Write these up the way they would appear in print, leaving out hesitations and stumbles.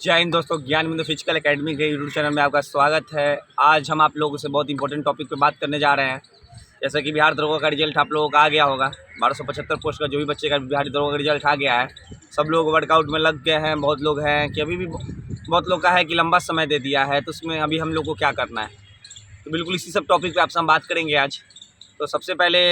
जय हिंद दोस्तों, ज्ञान बिंदु फिजिकल एकेडमी के यूट्यूब चैनल में आपका स्वागत है। आज हम आप लोगों से बहुत इंपॉर्टेंट टॉपिक पे बात करने जा रहे हैं। जैसे कि बिहार दरोगा का रिजल्ट आप लोगों का आ गया होगा। 1275 पोस्ट का जो भी बच्चे का बिहार दरोगा का रिजल्ट आ गया है, सब लोग वर्कआउट में लग गए हैं। बहुत लोग हैं कि अभी भी बहुत लोग का है कि लंबा समय दे दिया है, तो उसमें अभी हम लोग को क्या करना है, तो बिल्कुल इसी सब टॉपिक पर आपसे हम बात करेंगे आज। तो सबसे पहले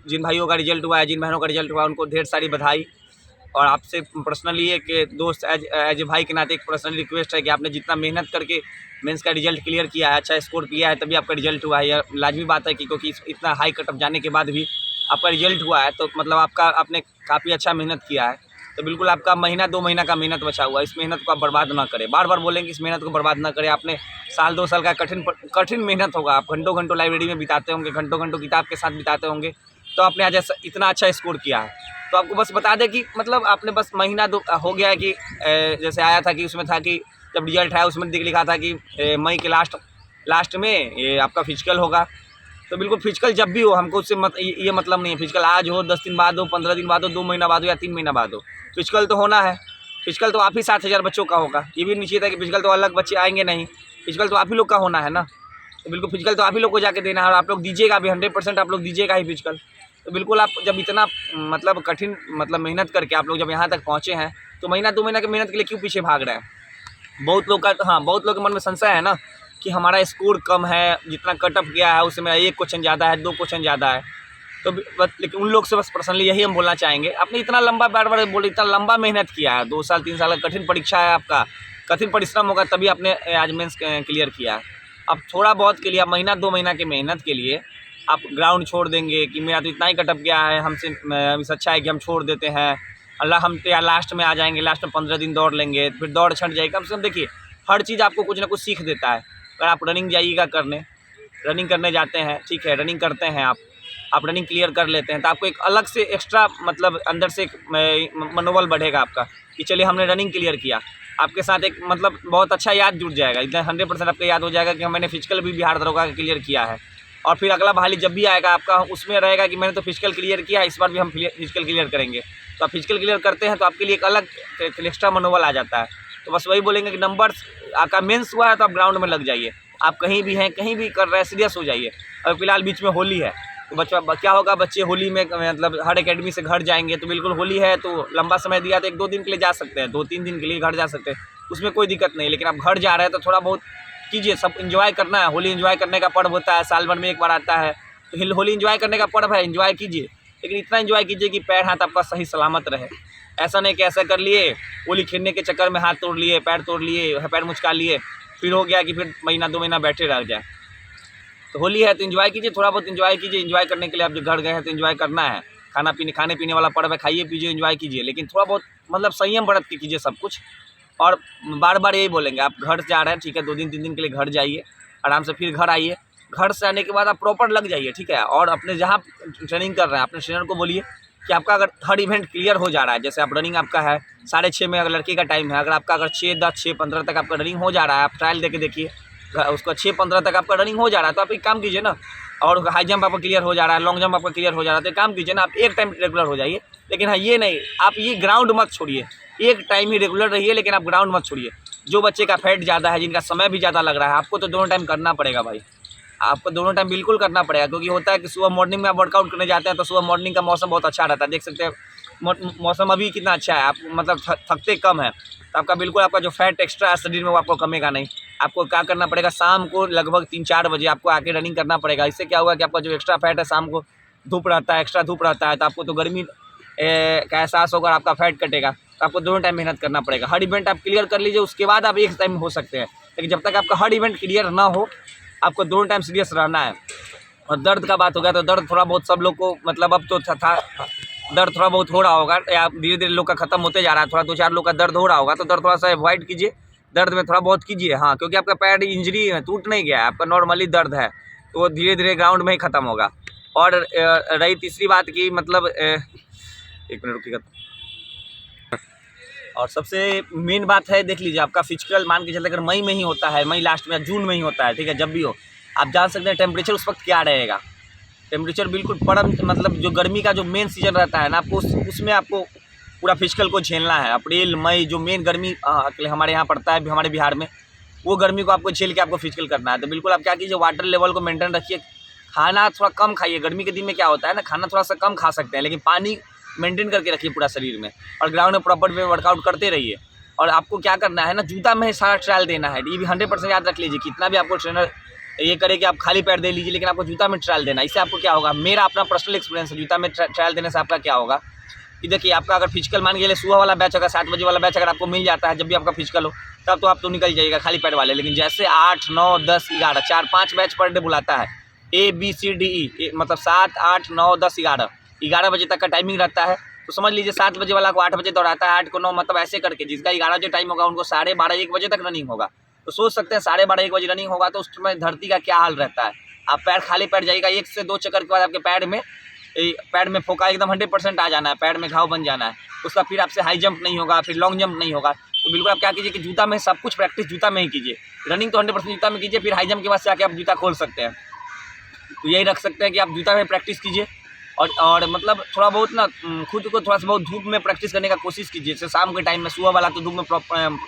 जिन भाइयों का रिजल्ट हुआ है, जिन बहनों का रिजल्ट हुआ है, उनको ढेर सारी बधाई। और आपसे पर्सनली एक दोस्त एज ए भाई के नाते एक पर्सनली रिक्वेस्ट है कि आपने जितना मेहनत करके मेंस का रिजल्ट क्लियर किया है, अच्छा स्कोर किया है, तभी आपका रिजल्ट हुआ है। यह लाजमी बात है कि क्योंकि इतना हाई कटअप जाने के बाद भी आपका रिजल्ट हुआ है, तो मतलब आपने काफ़ी अच्छा मेहनत किया है। तो बिल्कुल आपका महीना 2 महीना का मेहनत बचा हुआ है, इस मेहनत को आप बर्बाद ना करें। बार बार बोलेंगे इस मेहनत को बर्बाद ना करें। आपने साल 2 साल का कठिन मेहनत होगा, आप घंटों घंटों लाइब्रेरी में बिताते होंगे, घंटों घंटों किताब के साथ बिताते होंगे, तो आपने आज इतना अच्छा स्कोर किया है। तो आपको बस बता दें कि मतलब आपने बस महीना 2 हो गया है कि जैसे आया था कि उसमें था कि जब रिजल्ट आया उसमें लिखा था कि मई के लास्ट में ये आपका फिजिकल होगा। तो बिल्कुल फिजिकल जब भी हो, हमको उससे ये मतलब नहीं है फिजिकल आज हो, 10 दिन बाद हो, 15 दिन बाद हो, 2 महीना बाद हो या 3 महीना बाद हो, फिजिकल तो होना है। फिजिकल तो आप ही 7000 बच्चों का होगा। ये भी निश्चित है कि फिजिकल तो अलग बच्चे आएंगे नहीं, फिजिकल तो आप ही लोग का होना है ना। तो बिल्कुल फिजिकल तो आप ही लोग को जाके देना है, और आप लोग दीजिएगा भी, 100% आप लोग दीजिएगा ही फिजिकल। तो बिल्कुल आप जब इतना मतलब कठिन मेहनत करके आप लोग जब यहाँ तक पहुँचे हैं, तो महीना 2 महीना की मेहनत के लिए क्यों पीछे भाग रहे हैं? बहुत लोग का बहुत लोग के मन में संशय है ना कि हमारा स्कोर कम है, जितना कटअप गया है उसमें 1 क्वेश्चन ज़्यादा है, 2 क्वेश्चन ज़्यादा है। तो लेकिन उन लोग से बस पर्सनली यही हम बोलना चाहेंगे, आपने इतना लंबा बार बोले इतना लंबा मेहनत किया है, 2 साल 3 साल का कठिन परीक्षा है आपका, कठिन परिश्रम होगा तभी आपने आज मेंस क्लियर किया है। अब थोड़ा बहुत के लिए आप महीना 2 महीना की मेहनत के लिए आप ग्राउंड छोड़ देंगे कि मेरा तो इतना ही कटअप गया है, हमसे इससे अच्छा है कि हम छोड़ देते हैं, अल्लाह हम तो यार लास्ट में आ जाएंगे, लास्ट में 15 दिन दौड़ लेंगे, फिर दौड़ छट जाएगी। कम से कम देखिए, हर चीज़ आपको कुछ ना कुछ सीख देता है। अगर आप रनिंग जाइएगा करने, रनिंग करने जाते हैं, ठीक है, रनिंग करते हैं आप रनिंग क्लियर कर लेते हैं, तो आपको एक अलग से एक्स्ट्रा मतलब अंदर से एक मनोबल बढ़ेगा आपका कि चलिए हमने रनिंग क्लियर किया। आपके साथ एक मतलब बहुत अच्छा याद जुड़ जाएगा, इतना 100% आपका याद हो जाएगा कि मैंने फिजिकल भी बिहार दरोगा का क्लियर किया है। और फिर अगला बहाली जब भी आएगा आपका उसमें रहेगा कि मैंने तो फिजिकल क्लियर किया है, इस बार भी हम फिजिकल क्लियर करेंगे। तो आप फिजिकल क्लियर करते हैं तो आपके लिए एक अलग एक्स्ट्रा मनोबल आ जाता है। तो बस वही बोलेंगे कि नंबर्स आपका मेंस हुआ है तो आप ग्राउंड में लग जाइए। आप कहीं भी हैं, कहीं भी कर रहे हैं, सीरियस हो जाइए। और फिलहाल बीच में होली है, तो बच्चा क्या होगा, बच्चे होली में मतलब हर एकेडमी से घर जाएंगे, तो बिल्कुल होली है तो लंबा समय दिया तो 1-2 दिन के लिए जा सकते हैं, 2-3 दिन के लिए घर जा सकते हैं, उसमें कोई दिक्कत नहीं। लेकिन आप घर जा रहे हैं तो थोड़ा बहुत कीजिए, सब इन्जॉय करना है। होली इन्जॉय करने का पर्व होता है, साल भर में एक बार आता है, तो होली इन्जॉय करने का पर्व है, इन्जॉय कीजिए। लेकिन इतना इन्जॉय कीजिए कि पैर हाथ आपका सही सलामत रहे। ऐसा नहीं कि ऐसा कर लिए, होली खेलने के चक्कर में हाथ तोड़ लिए, पैर तोड़ लिए, पैर मुचका लिए, फिर हो गया कि फिर महीना 2 महीना बैठे रह जाए। तो होली है तो इन्जॉय कीजिए, थोड़ा बहुत इन्जॉय कीजिए। इन्जॉय करने के लिए आप जो घर गए हैं तो इन्जॉय करना है, खाने पीने वाला पर्व है, खाइए पीजिए इन्जॉय कीजिए, लेकिन थोड़ा बहुत मतलब संयम बरत के कीजिए सब कुछ। और बार बार यही बोलेंगे, आप घर जा रहे हैं, ठीक है, 2 दिन 3 दिन के लिए घर जाइए, आराम से फिर घर आइए। घर से आने के बाद आप प्रॉपर लग जाइए, ठीक है। और अपने जहाँ ट्रेनिंग कर रहे हैं अपने ट्रेनर को बोलिए कि आपका अगर हर इवेंट क्लियर हो जा रहा है, जैसे आप रनिंग आपका है 6:30 में, अगर लड़के का टाइम है, अगर आपका अगर 6, 10, 6:15 तक आपका रनिंग हो जा रहा है, आप ट्रायल दे के देखिए, उसका 6:15 तक आपका रनिंग हो जा रहा है, तो आप एक काम कीजिए ना। और हाई जंप आपका क्लियर हो जा रहा है, लॉन्ग जंप आपका क्लियर हो जा रहा है, तो एक काम कीजिए ना, आप एक टाइम रेगुलर हो जाइए। लेकिन हाँ, ये नहीं, आप ये ग्राउंड मत छोड़िए, एक टाइम ही रेगुलर रहिए, लेकिन आप ग्राउंड मत छोड़िए। जो बच्चे का फैट ज़्यादा है, जिनका समय भी ज़्यादा लग रहा है, आपको तो दोनों टाइम करना पड़ेगा भाई, आपको दोनों टाइम बिल्कुल करना पड़ेगा। क्योंकि होता है कि सुबह मॉर्निंग में आप वर्कआउट करने जाते हैं, तो सुबह मॉर्निंग का मौसम बहुत अच्छा रहता है, देख सकते हैं मौसम अभी कितना अच्छा है, आप मतलब थकते कम है, तो आपका बिल्कुल आपका जो फैट एक्स्ट्रा है शरीर में वो आपको कमेगा नहीं। आपको क्या करना पड़ेगा, शाम को लगभग 3-4 बजे आपको आके रनिंग करना पड़ेगा। इससे क्या होगा कि आपका जो एक्स्ट्रा फैट है, शाम को धूप रहता है, एक्स्ट्रा धूप रहता है, तो आपको तो गर्मी का एहसास होगा, आपका फैट कटेगा। तो आपको दोनों टाइम मेहनत करना पड़ेगा। हर इवेंट आप क्लियर कर लीजिए, उसके बाद आप एक टाइम हो सकते हैं, लेकिन जब तक आपका हर इवेंट क्लियर ना हो, आपको दोनों टाइम सीरियस रहना है। और दर्द का बात हो गया, तो दर्द थोड़ा बहुत सब लोग को मतलब अब तो था दर्द थोड़ा बहुत हो रहा होगा, या धीरे धीरे लोग का खत्म होते जा रहा है, थोड़ा 2-4 लोग का दर्द हो रहा होगा, तो दर्द थोड़ा सा अवॉइड कीजिए, दर्द में थोड़ा बहुत कीजिए। हाँ, क्योंकि आपका पैर इंजरी है, टूट नहीं गया है, आपका नॉर्मली दर्द है, तो वो धीरे धीरे ग्राउंड में ही ख़त्म होगा। और रही तीसरी बात की मतलब 1 मिनट रुकिएगा। और सबसे मेन बात है, देख लीजिए, आपका फिजिकल मान के चलते अगर मई में ही होता है, मई लास्ट में या जून में ही होता है, ठीक है, जब भी हो, आप जान सकते हैं टेम्परेचर उस वक्त क्या रहेगा। टेम्परेचर बिल्कुल परम मतलब जो गर्मी का जो मेन सीजन रहता है ना, आपको उसमें आपको पूरा फिजिकल को झेलना है। अप्रैल मई जो मेन गर्मी हमारे यहाँ पड़ता है हमारे बिहार में, वो गर्मी को आपको झेल के आपको फिजिकल करना है। तो बिल्कुल आप क्या कीजिए, वाटर लेवल को मेंटेन रखिए, खाना थोड़ा कम खाइए। गर्मी के दिन में क्या होता है ना, खाना थोड़ा सा कम खा सकते हैं, लेकिन पानी मेंटेन करके रखिए पूरा शरीर में, और ग्राउंड में प्रॉपर वे वर्कआउट करते रहिए। और आपको क्या करना है ना, जूता में ही सारा ट्रायल देना है। ये भी 100% याद रख लीजिए। कितना भी आपको ट्रेनर ये करे कि आप खाली पैर दे लीजिए, लेकिन आपको जूता में ट्रायल देना है। इससे आपको क्या होगा, मेरा अपना पर्सनल एक्सपीरियंस है, जूता में ट्रायल देने से आपका क्या होगा कि देखिए, आपका अगर फिजिकल मान के लिए सुबह वाला बैच अगर 7 बजे वाला बैच अगर आपको मिल जाता है, जब भी आपका फिजिकल हो, तब तो आप तो निकल जाइएगा खाली पैर वाले। लेकिन जैसे 8, 9, 10, 11 4-5 बैच पर डे बुलाता है, ABCDE मतलब 7, 8, 9, 10, 11 बजे तक का टाइमिंग रहता है। तो समझ लीजिए 7 बजे वाला को 8 बजे दौड़ाता है, 8 को 9 मतलब ऐसे करके, जिसका 11 बजे टाइम होगा उनको 12:30 1 बजे तक रनिंग होगा। तो सोच सकते हैं 12:30 1 बजे रनिंग होगा तो उस समय धरती का क्या हाल रहता है। आप पैर खाली पैर जाइएगा, 1 से 2 चक्कर के बाद आपके पैर में फोका एकदम 100% आ जाना है, पैर में घाव बन जाना है। उसका फिर आपसे हाई जंप नहीं होगा, फिर लॉन्ग जंप नहीं होगा। तो बिल्कुल आप क्या कीजिए कि जूता में सब कुछ प्रैक्टिस जूता में ही कीजिए। रनिंग तो 100% जूता में कीजिए, फिर हाई जंप के बाद से आके आप जूता खोल सकते हैं। तो यही रख सकते हैं कि आप जूता में प्रैक्टिस कीजिए, और मतलब थोड़ा बहुत ना खुद को थोड़ा सा बहुत धूप में प्रैक्टिस करने का कोशिश कीजिए। जैसे शाम के टाइम में, सुबह वाला तो धूप में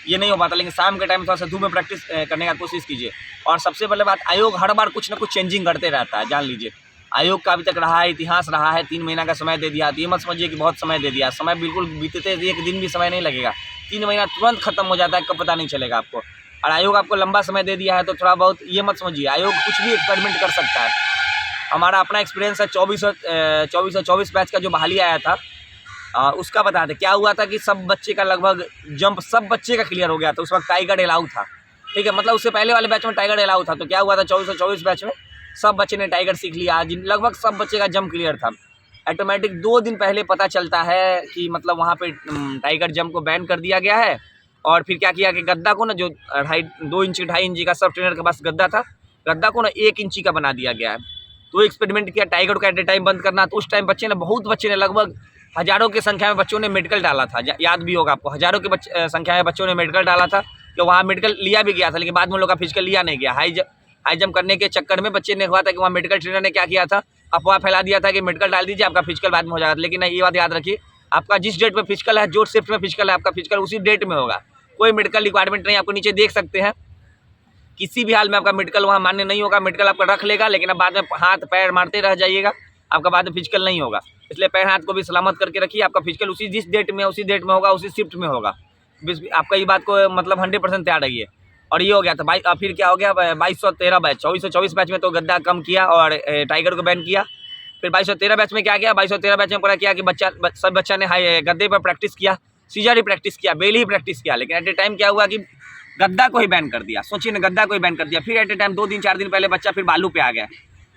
ये नहीं हो पाता, लेकिन शाम के टाइम में थोड़ा सा धूप में प्रैक्टिस करने का कोशिश कीजिए। और सबसे पहले बात, आयोग हर बार कुछ ना कुछ चेंजिंग करते रहता है, जान लीजिए। आयोग का अभी तक रहा है, इतिहास रहा है, 3 महीना का समय दे दिया। तो ये मत समझिए कि बहुत समय दे दिया, समय बिल्कुल बीतते 1 दिन भी समय नहीं लगेगा। 3 महीना तुरंत खत्म हो जाता है, कब पता नहीं चलेगा आपको। और आयोग आपको लंबा समय दे दिया है तो थोड़ा बहुत ये मत समझिए, आयोग कुछ भी एक्सपेरिमेंट कर सकता है। हमारा अपना एक्सपीरियंस है, 2424 बैच का जो बहाली आया था, उसका बता दें क्या हुआ था कि सब बच्चे का लगभग जंप सब बच्चे का क्लियर हो गया था। उस वक्त टाइगर अलाउ था, ठीक है, मतलब उससे पहले वाले बैच में टाइगर अलाउ था। तो क्या हुआ था, 2424 बैच में सब बच्चे ने टाइगर सीख लिया, लगभग सब बच्चे का जंप क्लियर था। ऑटोमेटिक 2 दिन पहले पता चलता है कि मतलब वहाँ पे टाइगर जंप को बैन कर दिया गया है। और फिर क्या किया कि गद्दा को ना, जो 2 इंची 2.5 इंची का सब ट्रेनर के पास गद्दा था, गद्दा को ना 1 इंची का बना दिया गया है। तो एक्सपेरिमेंट किया टाइगर को एट ए टाइम बंद करना। तो उस टाइम बहुत बच्चे ने लगभग हज़ारों की संख्या में बच्चों ने मेडिकल डाला था, याद भी होगा आपको, हज़ारों की संख्या में बच्चों ने मेडिकल डाला था। तो वहाँ मेडिकल लिया भी गया था, लेकिन बाद में लोग का फिजिकल लिया नहीं गया। हाई जंप करने के चक्कर में बच्चे ने हुआ था कि वहाँ मेडिकल ट्रेनर ने क्या किया था, अफवाह फैला दिया था कि मेडिकल डाल दीजिए, आपका फिजिकल बाद में हो जाएगा। लेकिन ये बात याद रखिए, आपका जिस डेट में फिजिकल है, जो शिफ्ट में फिजिकल है, आपका फिजिकल उसी डेट में होगा। कोई मेडिकल रिक्वायरमेंट नहीं, आपको नीचे देख सकते हैं। किसी भी हाल में आपका मेडिकल वहाँ मान्य नहीं होगा। मेडिकल आपका रख लेगा, लेकिन अब बाद में हाथ पैर मारते रह जाइएगा, आपका बाद में फिजिकल नहीं होगा। इसलिए पैर हाथ को भी सलामत करके रखिए। आपका फिजिकल उसी जिस डेट में उसी डेट में होगा, उसी शिफ्ट में होगा। आपका ये बात को मतलब 100% तैयार रहिए। और ये हो गया था फिर क्या हो गया, 2213 बैच, 2424 बैच में तो गद्दा कम किया और टाइगर को बैन किया। फिर 2213 बैच में क्या किया, 2213 बैच में पूरा किया कि सब बच्चा ने गद्दे पर प्रैक्टिस किया, सीजर ही प्रैक्टिस किया, बेली ही प्रैक्टिस किया। लेकिन एट ए टाइम क्या हुआ कि गद्दा को ही बैन कर दिया। सोचिए ना, गद्दा को ही बैन कर दिया। फिर एट ए टाइम 2 दिन 4 दिन पहले बच्चा फिर बालू पे आ गया।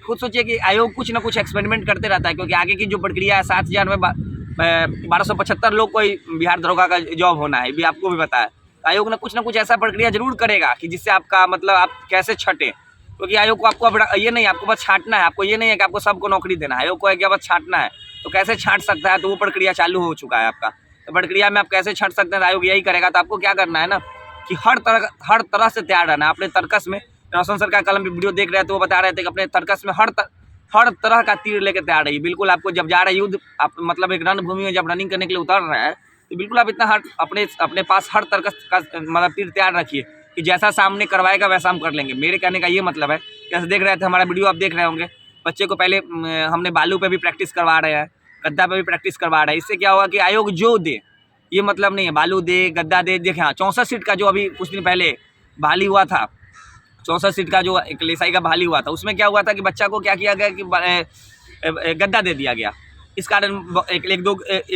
खुद सोचिए कि आयोग कुछ ना कुछ एक्सपेरिमेंट करते रहता है, क्योंकि आगे की जो प्रक्रिया है, 7000 में 1275 लोग को ही बिहार दरोगा का जॉब होना है, भी आपको भी पता है। आयोग ने कुछ ना कुछ ऐसा प्रक्रिया जरूर करेगा कि जिससे आपका मतलब आप कैसे छटें, क्योंकि आयोग को आपको ये नहीं, आपको बस छांटना है। आपको ये नहीं है कि आपको सबको नौकरी देना है, आयोग को है कि बस छांटना है। तो कैसे छांट सकता है, तो वो प्रक्रिया चालू हो चुका है आपका। तो प्रक्रिया में आप कैसे छांट सकते हैं, आयोग यही करेगा। तो आपको क्या करना है ना कि हर तरह से तैयार रहना है। अपने तर्कस में रोशन सर का कल वीडियो देख रहे थे, वो बता रहे थे कि अपने तर्कस में हर तरह का तीर लेकर तैयार रहिए। बिल्कुल आपको जब जा रहे युद्ध, आप मतलब एक रणभूमि में जब रनिंग करने के लिए उतर रहे हैं, तो बिल्कुल आप इतना अपने पास हर तरह का मतलब तीर तैयार रखिए कि जैसा सामने करवाएगा वैसा हम कर लेंगे। मेरे कहने का ये मतलब है, जैसे देख रहे थे हमारा वीडियो, आप देख रहे होंगे, बच्चे को पहले हमने बालू पे भी प्रैक्टिस करवा रहे हैं, गद्दा पे भी प्रैक्टिस करवा रहे हैं। इससे क्या हुआ कि आयोग जो दे, ये मतलब नहीं है बालू दे गद्दा दे। देखें, हाँ, 64 सीट का जो अभी कुछ दिन पहले बहाली हुआ था, 64 सीट का जो एक लेसाई का बहाली हुआ था, उसमें क्या हुआ था कि बच्चा को क्या किया गया कि गद्दा दे दिया गया। इस कारण एक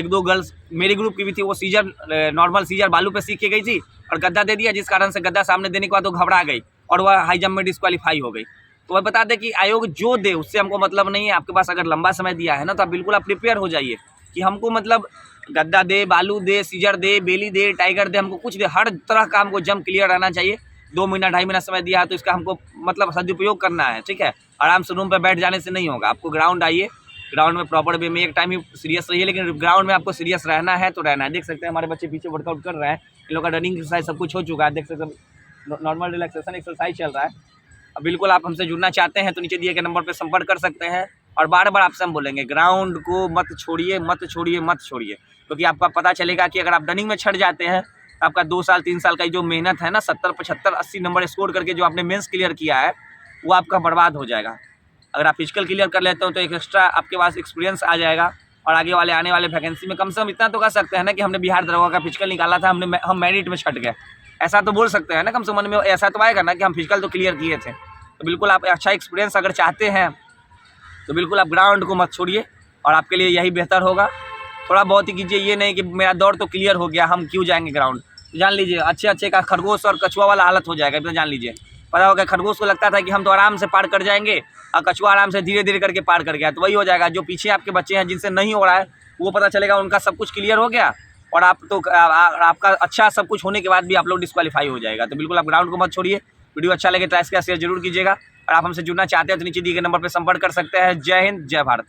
दो गर्ल्स मेरी ग्रुप की भी थी, वो सीजर नॉर्मल सीजर बालू पे सीख के गई थी और गद्दा दे दिया, जिस कारण से गद्दा सामने देने के बाद वो घबरा गई और वह हाई जंप में डिस्क्वालीफाई हो गई। तो वह बता दें कि आयोग जो दे उससे हमको मतलब नहीं है। आपके पास अगर लंबा समय दिया है ना, तो आप बिल्कुल आप प्रिपेयर हो जाइए कि हमको मतलब गद्दा दे, बालू दे, सीजर दे, बेली दे, टाइगर दे, हमको कुछ दे, हर तरह का हमको जंप क्लियर रहना चाहिए। 2 महीना 2.5 महीना समय दिया है तो इसका हमको मतलब सदुपयोग करना है, ठीक है। आराम से रूम पर बैठ जाने से नहीं होगा, आपको ग्राउंड आइए, ग्राउंड में प्रॉपर वे में एक टाइम ही सीरियस रहिए, लेकिन ग्राउंड में आपको सीरियस रहना है तो रहना है। देख सकते हैं हमारे बच्चे पीछे वर्कआउट कर रहे हैं, इन लोग का रनिंग एक्सरसाइज सब कुछ हो चुका है। देख सकते हैं नॉर्मल रिलैक्सेशन एक्सरसाइज चल रहा है। अब बिल्कुल आप हमसे जुड़ना चाहते हैं तो नीचे दिए गए नंबर पर संपर्क कर सकते हैं। और बार बार आपसे हम बोलेंगे, ग्राउंड को मत छोड़िए, मत छोड़िए, मत छोड़िए। क्योंकि आपको पता चलेगा कि अगर आप रनिंग में छट जाते हैं तो आपका 2 साल 3 साल का जो मेहनत है ना, 70 75 80 नंबर स्कोर करके जो आपने मेंस क्लियर किया है वो आपका बर्बाद हो जाएगा। अगर आप फिजिकल क्लियर कर लेते हो तो एक एक्स्ट्रा आपके पास एक्सपीरियंस आ जाएगा और आगे वाले आने वाले वैकेंसी में कम से कम इतना तो कर सकते हैं ना कि हमने बिहार दरोगा का फिजिकल निकाला था, हम मेरिट में छट गए, ऐसा तो बोल सकते हैं ना। कम से कम मन में ऐसा तो आएगा ना कि हम फिजिकल तो क्लियर किए थे। तो बिल्कुल आप अच्छा एक्सपीरियंस अगर चाहते हैं तो बिल्कुल आप ग्राउंड को मत छोड़िए और आपके लिए यही बेहतर होगा। थोड़ा बहुत ही कीजिए, ये नहीं कि मेरा दौड़ तो क्लियर हो गया हम क्यों जाएंगे ग्राउंड। जान लीजिए अच्छे का खरगोश और कछुआ वाला हालत हो जाएगा। इतना जान लीजिए, पता होगा खरगोश को लगता था कि हम तो आराम से पार कर जाएंगे और कछुआ आराम से धीरे धीरे करके पार कर गया, तो वही हो जाएगा। जो पीछे आपके बच्चे हैं जिनसे नहीं हो रहा है वो पता चलेगा उनका सब कुछ क्लियर हो गया और आप तो आपका अच्छा सब कुछ होने के बाद भी आप लोग डिस्क्वालीफाई हो जाएगा। तो बिल्कुल आप ग्राउंड को मत छोड़िए। वीडियो अच्छा लगे तो लाइक शेयर जरूर कीजिएगा और आप हमसे जुड़ना चाहते हैं तो नीचे दिए गए नंबर पर संपर्क कर सकते हैं। जय हिंद, जय भारत।